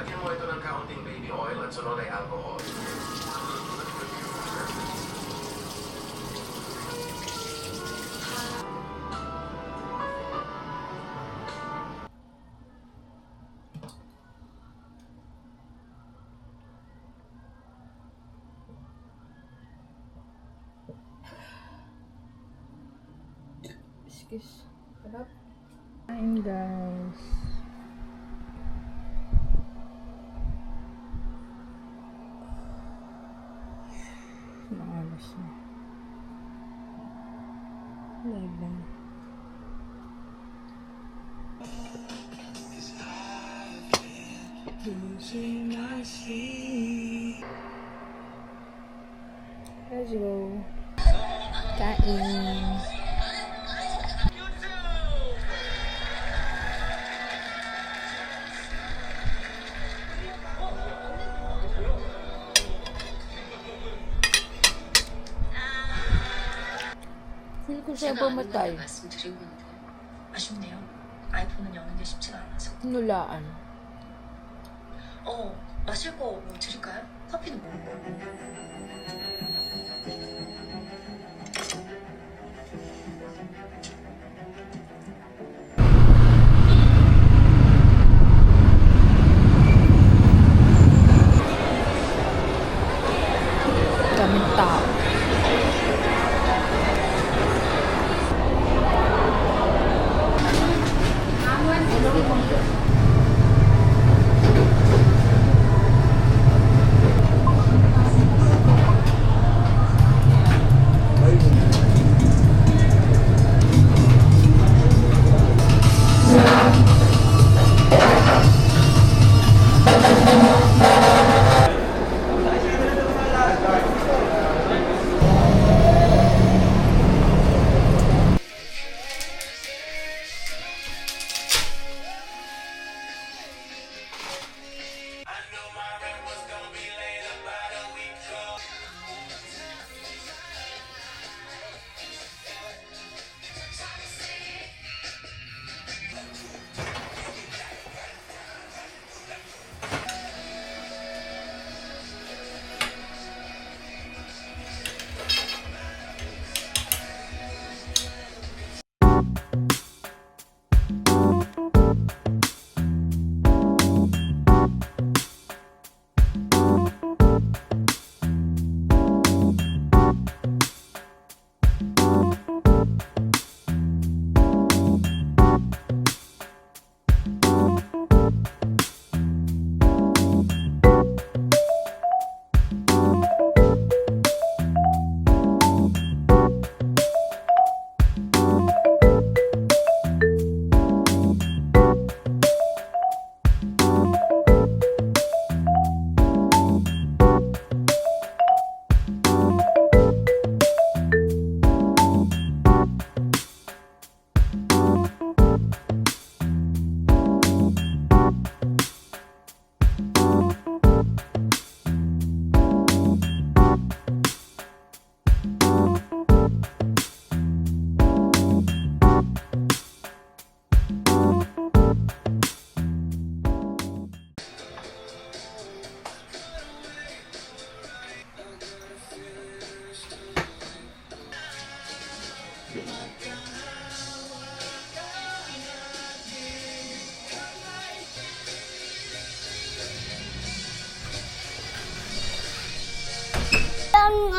Lagyan mo ito ng kaunting baby oil at sunod ay alcohol. Excuse. Sarap. Kain guys. Mga alas na. 11. Let's go. Kain. Feel ko siya pumatay. 말씀드린 건데 아쉽네요. 아이폰은 여는 게 쉽지가 않아서. Nulaan. 마실 거 뭐 드릴까요? 커피는 뭐? Daming tao.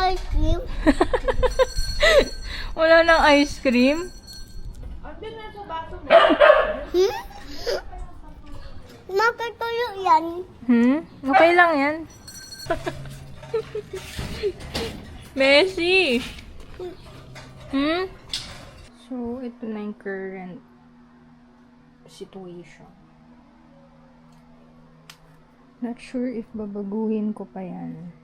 Ice cream. Wala nang ice cream? Makatuyo yan. Okay lang yan. Messi! So, ito na yung current situation. Not sure if babaguhin ko pa yan.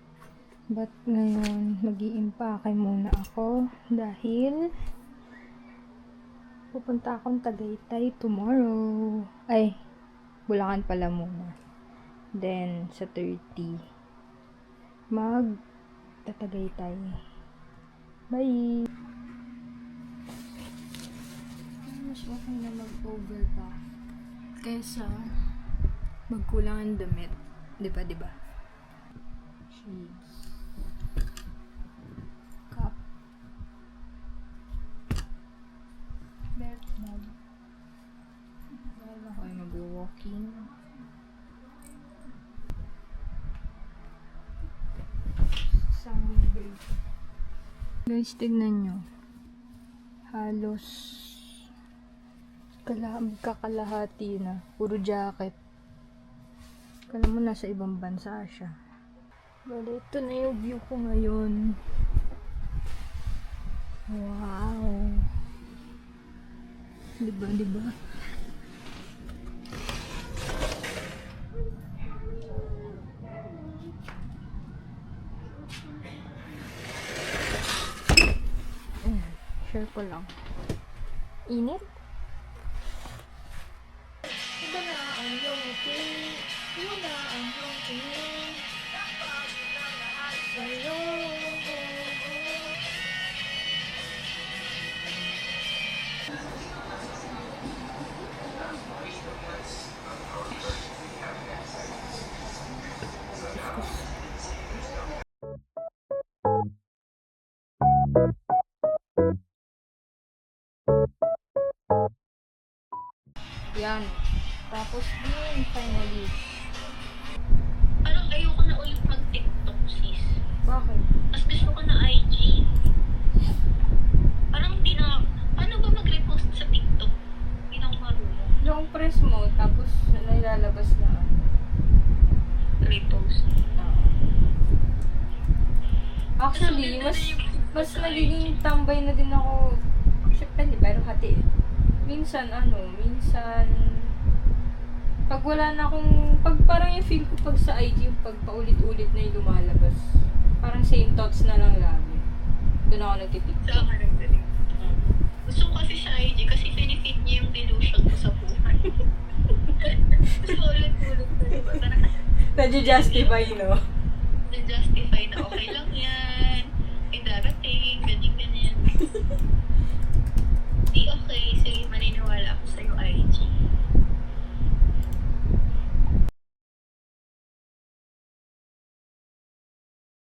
But ngayon, mag-iimpake muna ako dahil pupunta akong Tagaytay tomorrow. Ay, Bulacan pala muna. Then, sa 30, mag-Tatagaytay. Bye! Mas okay na mag-overpack kaysa Magkulang ang damit. Diba? Shades. Cup. Belt bag. Dahil ako ay mag-walking. Guys, tignan nyo. Halos kakalahati na. Puro jacket. Kala mo nasa ibang bansa siya. Bale, ito na yung view ko ngayon. Wow. Diba? Share ko lang. Init? Ito na ang iyong tingin. Ito na ang iyong tingin. Sa'yo. Yan. Tapos din, finally. Parang ayoko na ulit mag-TikTok, sis. Bakit? Mas gusto ko na IG. Parang di na... Paano ba mag-repost sa TikTok? Hindi na ako marunong. Long press mo, tapos nailalabas na. Repost. Actually, mas nagiging tambay na din ako. Siyempre, di pero hati eh. Minsan, pag wala na akong, pag parang yung feel ko pag sa IG, yung pag paulit-ulit na yung lumalabas. Parang same thoughts na lang lagi. Doon ako nagtitiktok. Sa akin ang galing. Gusto ko kasi sa IG kasi pinifeed niya yung delusion ko sa buhay. Gusto ko ulit-ulit na diba? Nadyo-justify, no? Na-justify na okay lang yan. May darating, ganyan. Di okay, sige, maniniwala ako sa'yo IG.